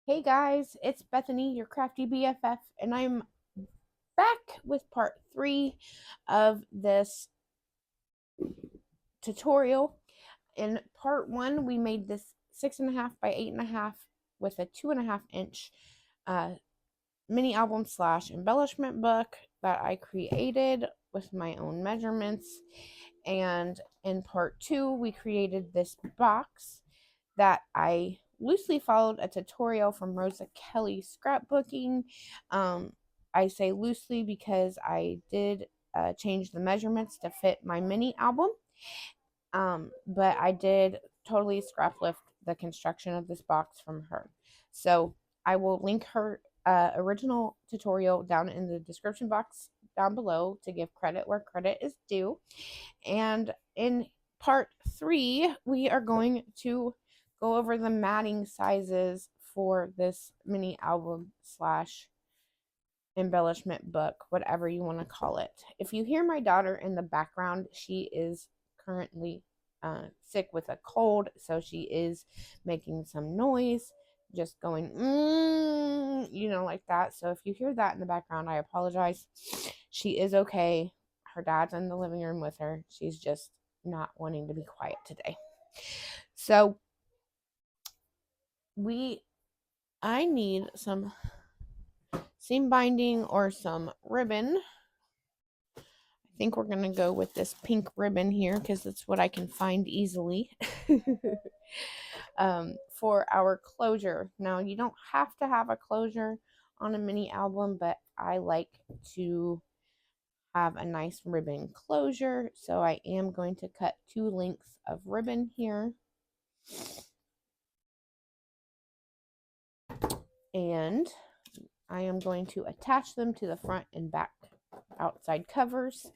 Hey guys, it's Bethany, your crafty BFF, and I'm back with part 3 of this tutorial. In part 1, we made this 6.5 by 8.5 with a 2.5 inch uh, mini album / embellishment book that I created with my own measurements. And in part 2, we created this box that I loosely followed a tutorial from Rosa Kelly scrapbooking. I say loosely because I did change the measurements to fit my mini album. But I did totally scrap lift the construction of this box from her. So I will link her original tutorial down in the description box down below to give credit where credit is due. And in part 3, we are going to go over the matting sizes for this mini album / embellishment book, whatever you want to call it. If you hear my daughter in the background, she is currently sick with a cold, so she is making some noise, just going, like that. So if you hear that in the background, I apologize. She is okay. Her dad's in the living room with her. She's just not wanting to be quiet today. So I need some seam binding or some ribbon. I think we're going to go with this pink ribbon here because it's what I can find easily for our closure. Now, you don't have to have a closure on a mini album, but I like to have a nice ribbon closure. So I am going to cut 2 lengths of ribbon here. And I am going to attach them to the front and back outside covers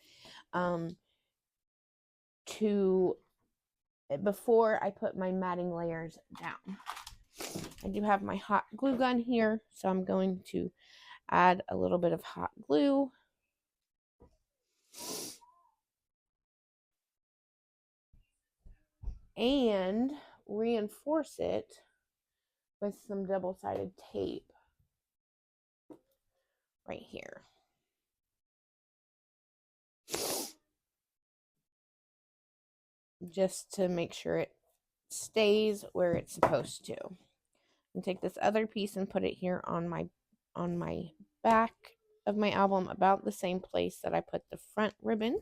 before I put my matting layers down. I do have my hot glue gun here, so I'm going to add a little bit of hot glue. And reinforce it with some double-sided tape right here. Just to make sure it stays where it's supposed to. And take this other piece and put it here on my back of my album, about the same place that I put the front ribbon.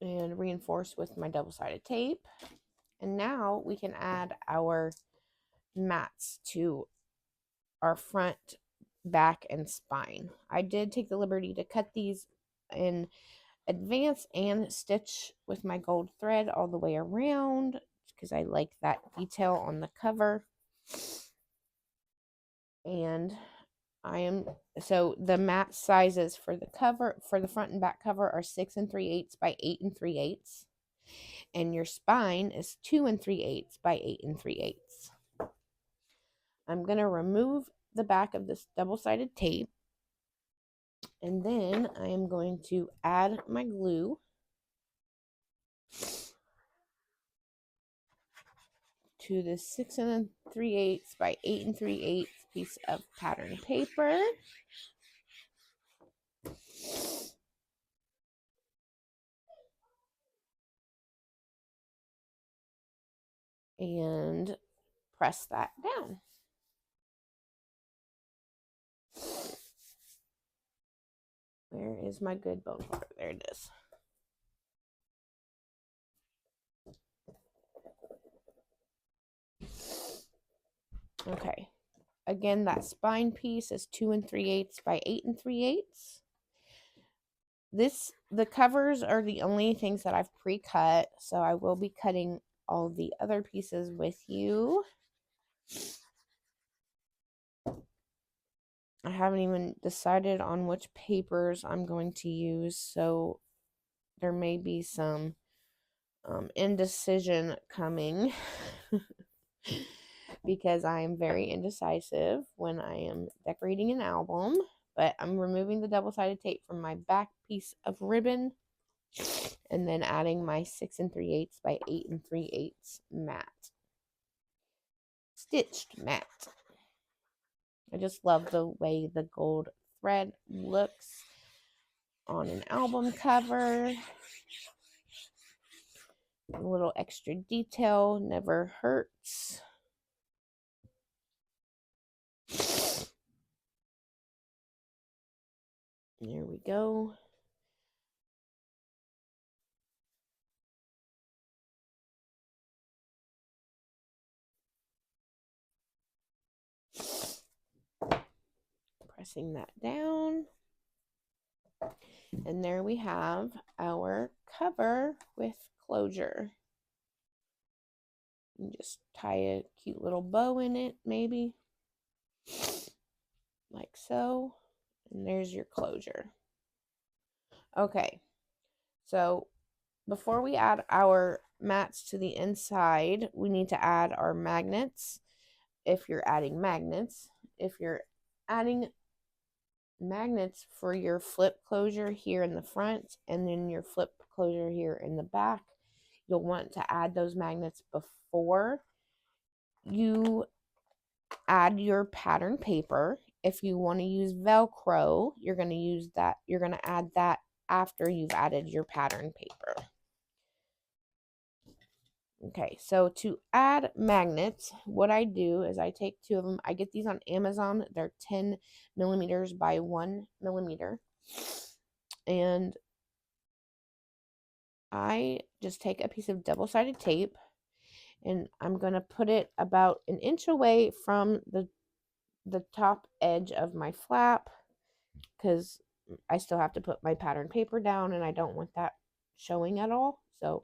And reinforce with my double-sided tape. And now we can add our mats to our front, back, and spine. I did take the liberty to cut these in advance and stitch with my gold thread all the way around because I like that detail on the cover. And so the mat sizes for the cover, for the front and back cover, are 6 3/8 by 8 3/8, and your spine is 2 3/8 by 8 3/8. I'm going to remove the back of this double-sided tape, and then I am going to add my glue to the 6 3/8 by 8 3/8 piece of pattern paper. And press that down. Where is my good bone folder? There it is. Okay. Again, that spine piece is 2 3/8 by 8 3/8. The covers are the only things that I've pre-cut, so I will be cutting all the other pieces with you. I haven't even decided on which papers I'm going to use, so there may be some indecision coming because I am very indecisive when I am decorating an album. but I'm removing the double-sided tape from my back piece of ribbon and then adding my 6 3/8 by 8 3/8 mat. Stitched mat. I just love the way the gold thread looks on an album cover. A little extra detail never hurts. There we go. Pressing that down. And there we have our cover with closure. You just tie a cute little bow in it, maybe. Like so. And there's your closure. Okay. So before we add our mats to the inside, we need to add our magnets. If you're adding magnets, if you're adding magnets for your flip closure here in the front and then your flip closure here in the back, you'll want to add those magnets before you add your pattern paper. If you want to use Velcro, you're going to use that. You're going to add that after you've added your pattern paper. Okay, so to add magnets, what I do is I take 2 of them. I get these on Amazon. They're 10 millimeters by 1 millimeter. And I just take a piece of double-sided tape and I'm going to put it about an inch away from the top edge of my flap because I still have to put my pattern paper down and I don't want that showing at all. So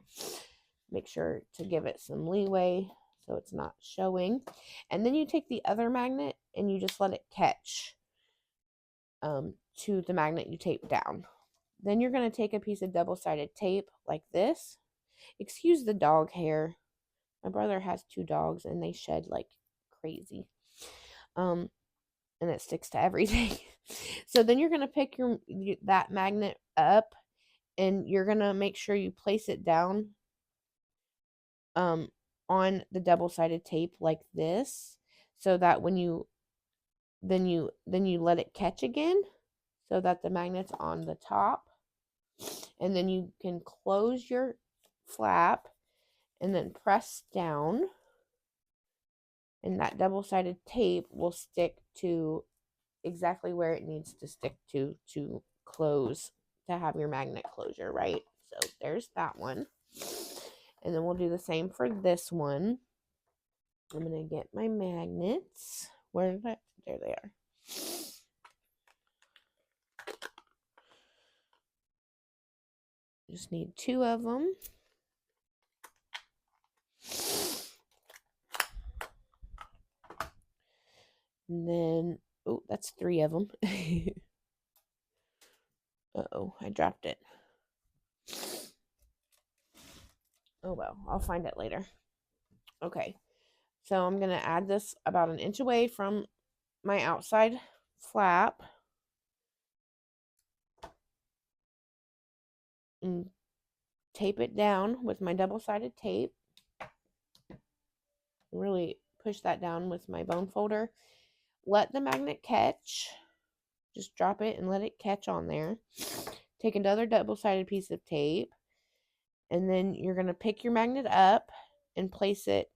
make sure to give it some leeway so it's not showing. And then you take the other magnet and you just let it catch to the magnet you taped down. Then you're going to take a piece of double-sided tape like this. Excuse the dog hair. My brother has 2 dogs and they shed like crazy. And it sticks to everything. So then you're going to pick that magnet up and you're going to make sure you place it down on the double-sided tape like this, so that when you then you let it catch again so that the magnet's on the top, and then you can close your flap and then press down and that double-sided tape will stick to exactly where it needs to stick to close, to have your magnet closure, right? So there's that one. And then we'll do the same for this one. I'm going to get my magnets. Where did I? There they are. Just need 2 of them. And then, oh, that's 3 of them. Uh-oh, I dropped it. Oh well, I'll find it later. Okay, so I'm going to add this about an inch away from my outside flap. And tape it down with my double-sided tape. Really push that down with my bone folder. Let the magnet catch. Just drop it and let it catch on there. Take another double-sided piece of tape. And then you're going to pick your magnet up and place it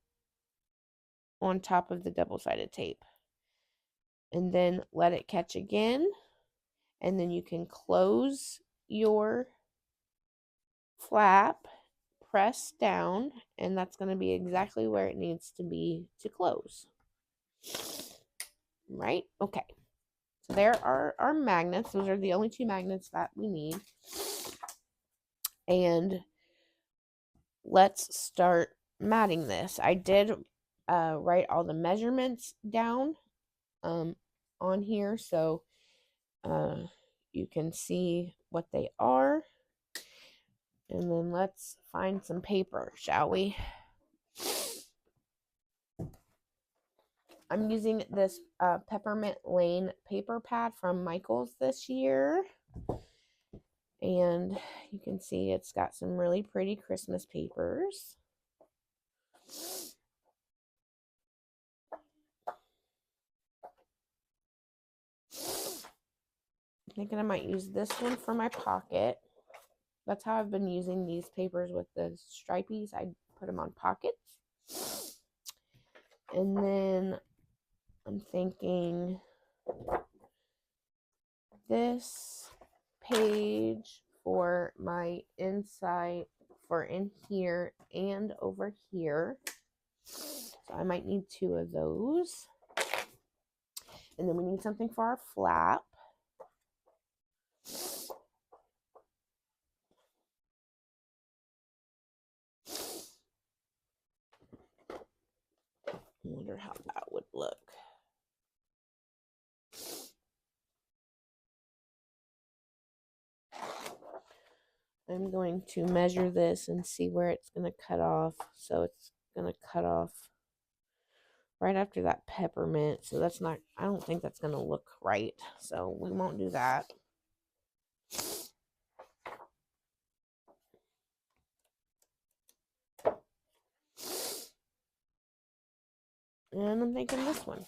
on top of the double-sided tape. And then let it catch again. And then you can close your flap, press down, and that's going to be exactly where it needs to be to close. Right? Okay. So there are our magnets. Those are the only 2 magnets that we need. And let's start matting this. I did write all the measurements down on here, so you can see what they are. And then let's find some paper, shall we? I'm using this Peppermint Lane paper pad from Michaels this year. And you can see it's got some really pretty Christmas papers. I'm thinking I might use this one for my pocket. That's how I've been using these papers with the stripies. I put them on pockets. And then I'm thinking this page for my inside, for in here and over here. So I might need 2 of those. And then we need something for our flap. I wonder how that would look. I'm going to measure this and see where it's going to cut off. So it's going to cut off right after that peppermint. So that's not, I don't think that's going to look right. So we won't do that. And I'm thinking this one.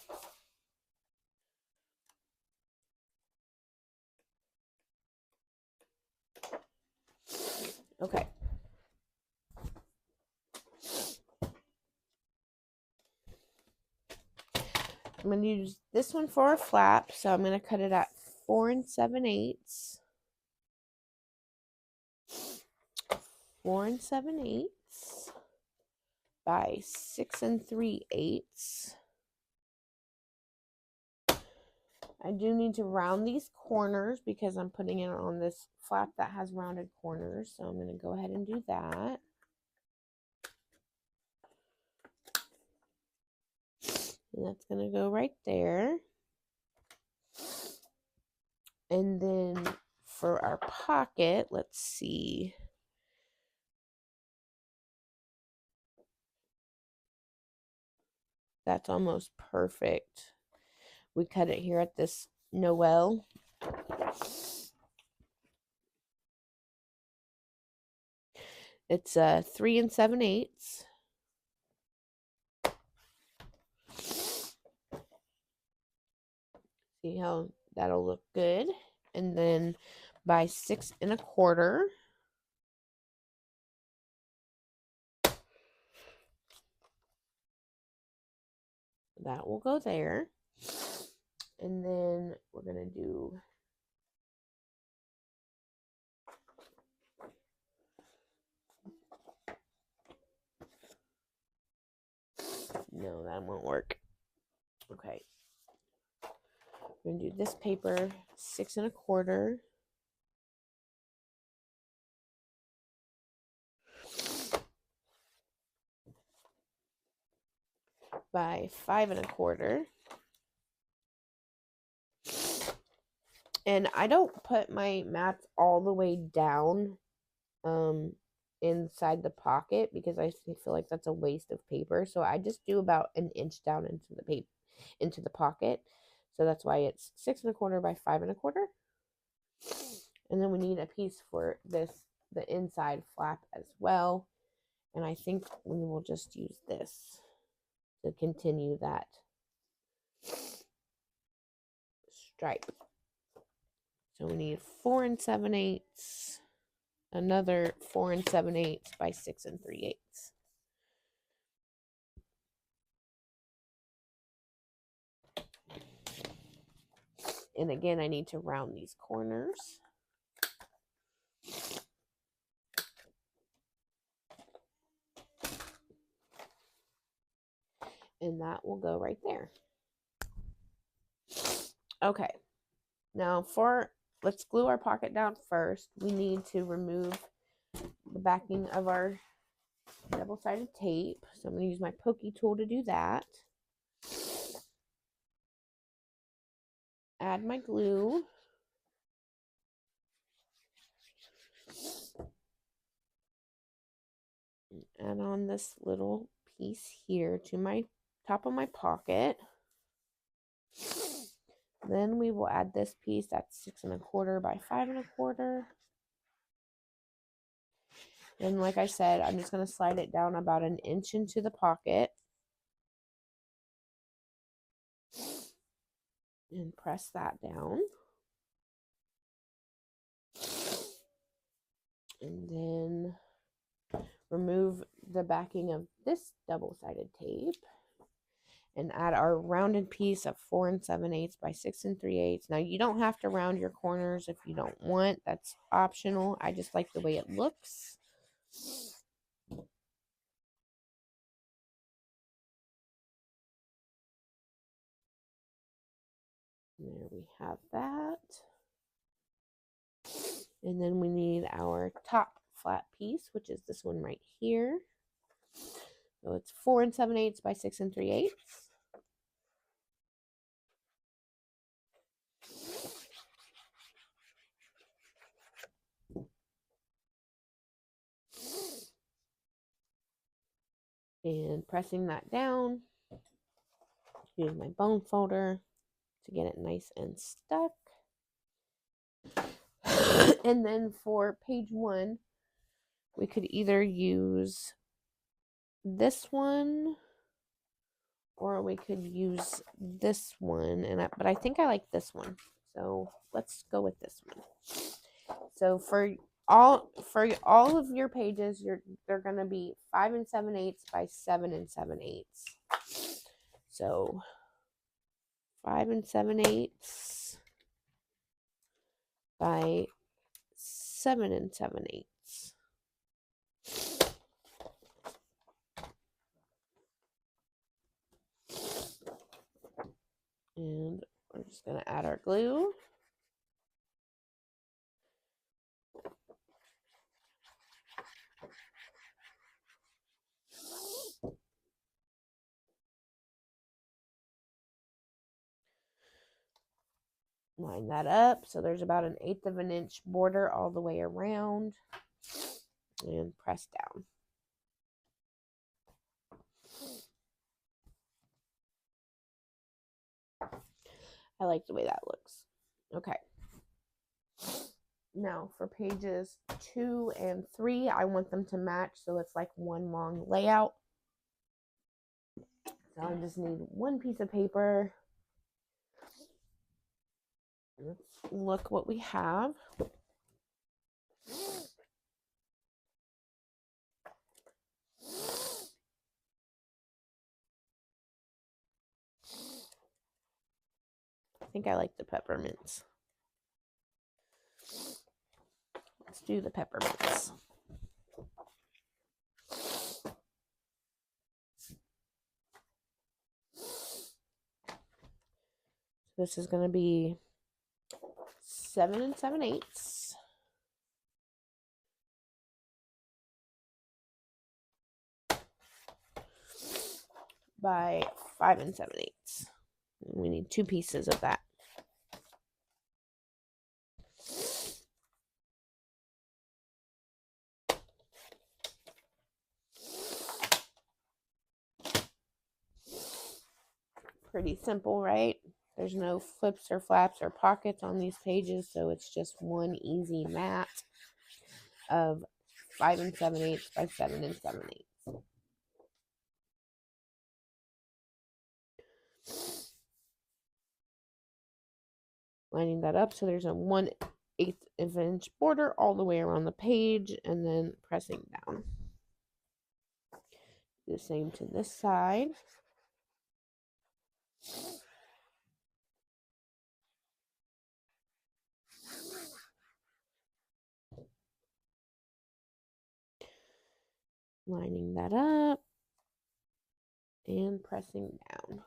Okay. I'm going to use this one for a flap. So I'm going to cut it at 4 7/8. 4 7/8 by 6 3/8. I do need to round these corners because I'm putting it on this flap that has rounded corners. So I'm going to go ahead and do that. And that's going to go right there. And then for our pocket, let's see. That's almost perfect. We cut it here at this Noel. It's 3 7/8. See how that'll look good. And then by 6 1/4. That will go there. And then we're going to do no, that won't work. Okay. We're going to do this paper 6 1/4. By 5 1/4. And I don't put my mats all the way down inside the pocket because I feel like that's a waste of paper. So I just do about an inch down into the paper, into the pocket. So that's why it's 6 1/4 by 5 1/4. And then we need a piece for this, the inside flap as well. And I think we will just use this to continue that stripe. So we need 4 7/8, another 4 7/8 by 6 3/8. And again, I need to round these corners. And that will go right there. Okay. Now let's glue our pocket down first. We need to remove the backing of our double-sided tape. So I'm going to use my pokey tool to do that. Add my glue. Add on this little piece here to my top of my pocket. Then we will add this piece that's 6 1/4 by 5 1/4. And like I said, I'm just going to slide it down about 1 inch into the pocket. And press that down. And then remove the backing of this double-sided tape and add our rounded piece of 4 7/8 by 6 3/8. Now you don't have to round your corners if you don't want. That's optional. I just like the way it looks. There we have that. And then we need our top flat piece, which is this one right here. So it's 4 7/8 by 6 3/8. And pressing that down, use my bone folder to get it nice and stuck. And then for page 1, we could either use this one or we could use this one, but I think I like this one, so let's go with this one. So for all of your pages, they're going to be 5 7/8 by 7 7/8. So 5 7/8 by 7 7/8. And we're just going to add our glue. Line that up so there's about 1/8 of an inch border all the way around, and press down. I like the way that looks. Okay. Now for pages 2 and 3, I want them to match, so it's like one long layout. So I just need one piece of paper. Let's look what we have. I think I like the peppermints. Let's do the peppermints. This is going to be 7 7/8 by 5 7/8. We need 2 pieces of that. Pretty simple, right? There's no flips or flaps or pockets on these pages, so it's just one easy mat of 5 7/8 by 7 7/8. Lining that up so there's a 1/8 of an inch border all the way around the page, and then pressing down. Do the same to this side. Lining that up and pressing down.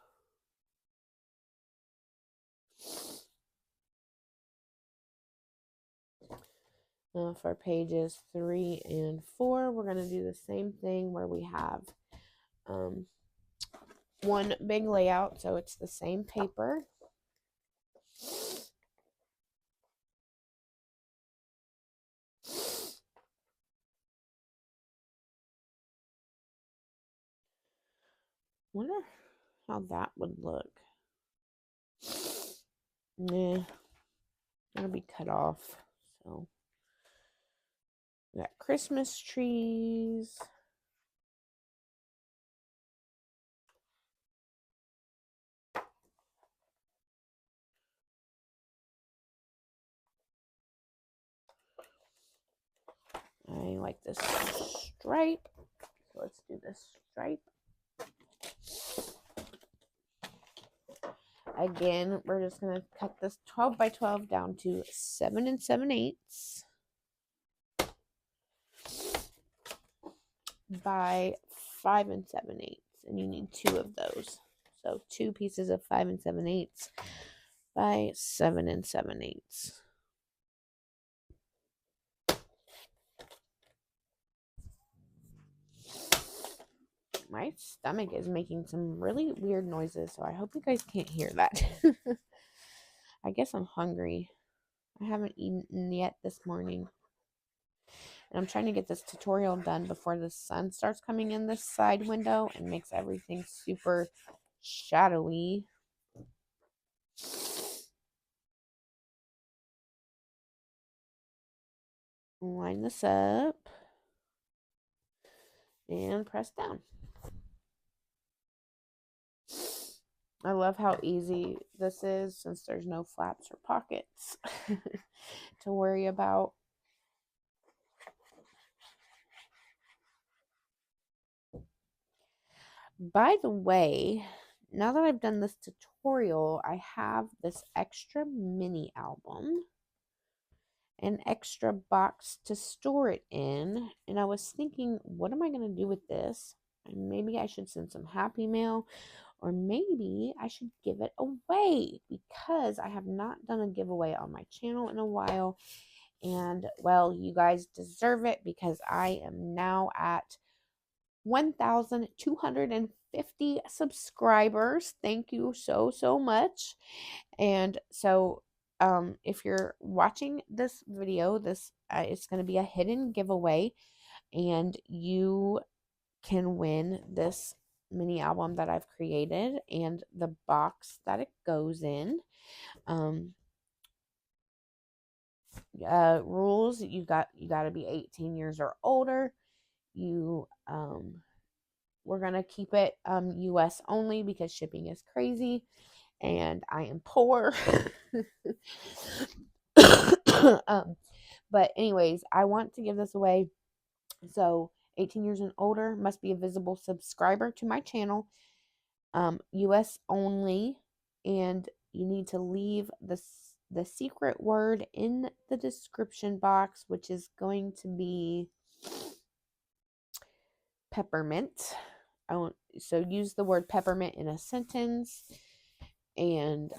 For pages 3 and 4, we're going to do the same thing where we have one big layout, so it's the same paper. Wonder how that would look. Nah, it'll be cut off. So we got Christmas trees. I like this stripe. So let's do this stripe. Again, we're just going to cut this 12 by 12 down to 7 7/8 by 5 7/8. And you need 2 of those. So 2 pieces of 5 7/8 by 7 7/8. My stomach is making some really weird noises, so I hope you guys can't hear that. I guess I'm hungry. I haven't eaten yet this morning. And I'm trying to get this tutorial done before the sun starts coming in this side window and makes everything super shadowy. Line this up and press down. I love how easy this is since there's no flaps or pockets to worry about. By the way, now that I've done this tutorial, I have this extra mini album, an extra box to store it in, and I was thinking, what am I going to do with this? And maybe I should send some happy mail, or maybe I should give it away because I have not done a giveaway on my channel in a while. And well, you guys deserve it because I am now at 1,250 subscribers. Thank you so much. And so if you're watching this video, this it's going to be a hidden giveaway, and you can win this mini album that I've created and the box that it goes in. Rules: you got to be 18 years or older. We're gonna keep it US only because shipping is crazy and I am poor. But anyways, I want to give this away. So 18 years and older, must be a visible subscriber to my channel, US only, and you need to leave the secret word in the description box, which is going to be peppermint. So use the word peppermint in a sentence, and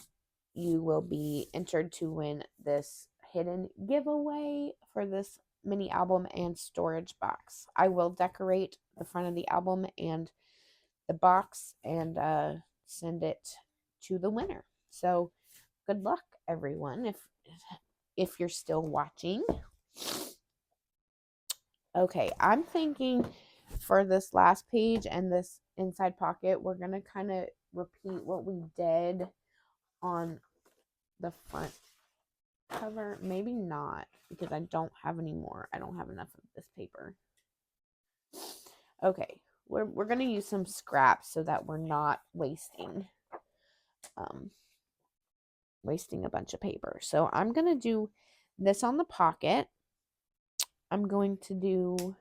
you will be entered to win this hidden giveaway for this mini album and storage box. I will decorate the front of the album and the box and send it to the winner. So good luck, everyone, if you're still watching. Okay, I'm thinking for this last page and this inside pocket, we're going to kind of repeat what we did on the front cover. Maybe not, because I don't have any more. I don't have enough of this paper. Okay, we're going to use some scraps so that we're not wasting a bunch of paper. So I'm going to do this on the pocket. I'm going to do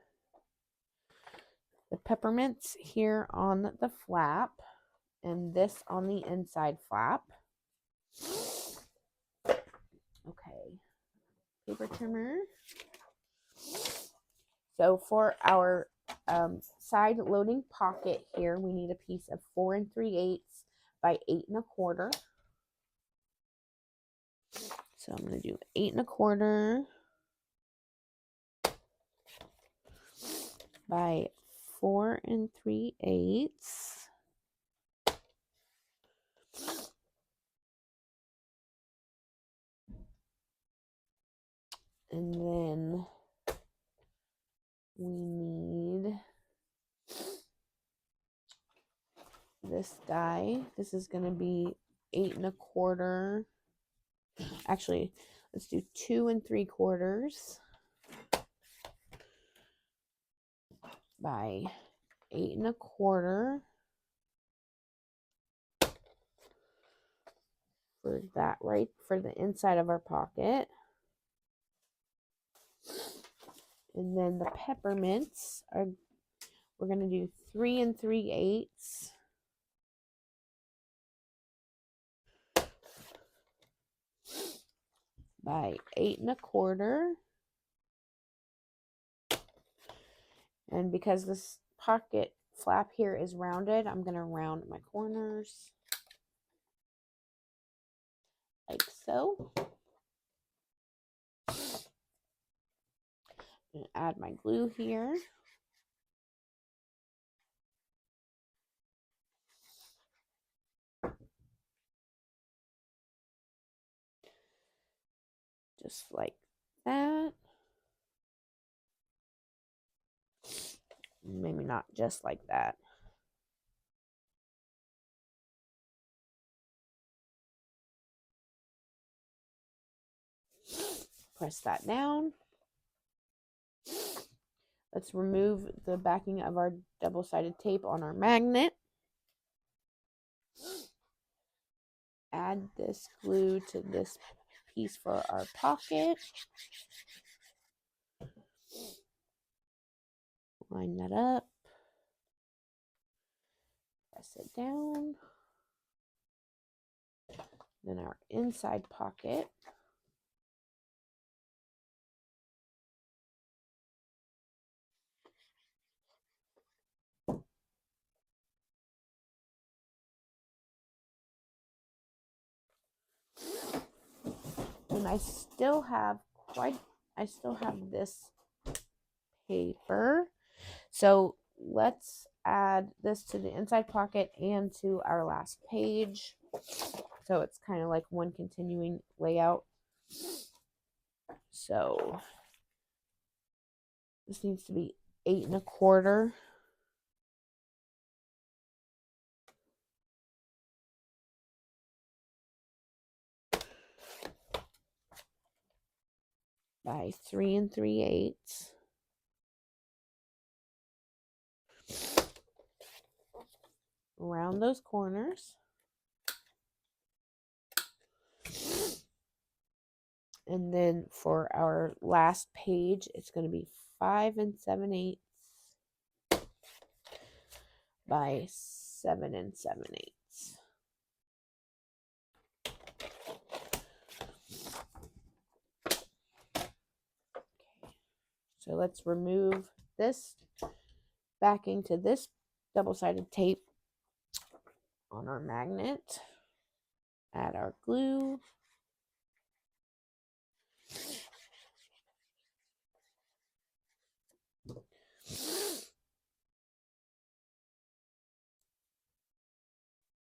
the peppermints here on the flap and this on the inside flap. Okay, paper trimmer. So for our side loading pocket here, we need a piece of 4 3/8 by 8 1/4. So I'm going to do 8 1/4 by 4 3/8. And then we need this die. This is going to be 8 1/4 Actually, let's do 2 3/4 by 8 1/4 for that, right for the inside of our pocket. And then the peppermints are, we're going to do 3 3/8 by 8 1/4. And because this pocket flap here is rounded, I'm going to round my corners like so. And add my glue here. Just like that. Maybe not just like that. Press that down. Let's remove the backing of our double-sided tape on our magnet. Add this glue to this piece for our pocket. Line that up. Press it down. Then our inside pocket. And I still have this paper. So let's add this to the inside pocket and to our last page. So it's kind of like one continuing layout. So this needs to be 8 1/4 by 3 3/8. Around those corners. And then for our last page, it's going to be 5 7/8 by 7 7/8. So let's remove this backing to this double-sided tape on our magnet. Add our glue.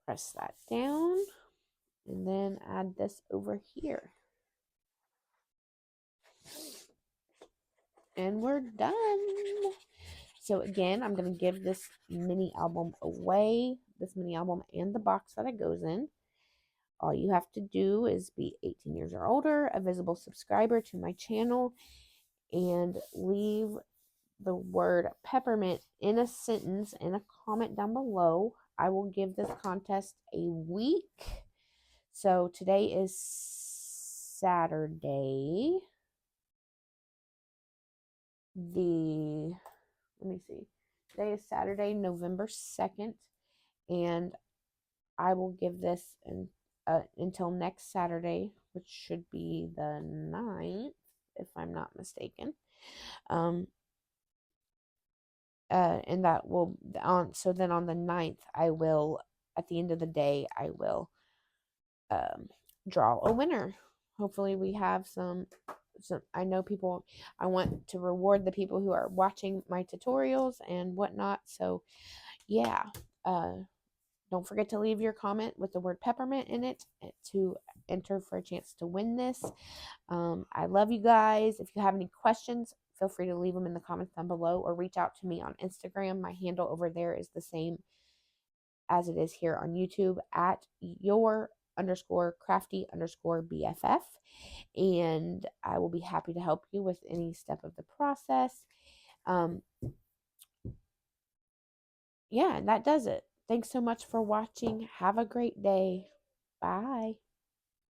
Press that down and then add this over here. And we're done. So again, I'm going to give this mini album away, this mini album and the box that it goes in. All you have to do is be 18 years or older, a visible subscriber to my channel, and leave the word peppermint in a sentence in a comment down below. I will give this contest a week. So today is Saturday. Today is Saturday, November 2nd, and I will give this until next Saturday, which should be the 9th, if I'm not mistaken. And that will so then on the 9th, I will, at the end of the day, I will draw a winner. Hopefully we have some, I know people, I want to reward the people who are watching my tutorials and whatnot. So yeah, don't forget to leave your comment with the word peppermint in it to enter for a chance to win this. I love you guys. If you have any questions, feel free to leave them in the comments down below or reach out to me on Instagram. My handle over there is the same as it is here on YouTube, at your underscore crafty underscore BFF. And I will be happy to help you with any step of the process. Yeah, and that does it. Thanks so much for watching. Have a great day. Bye.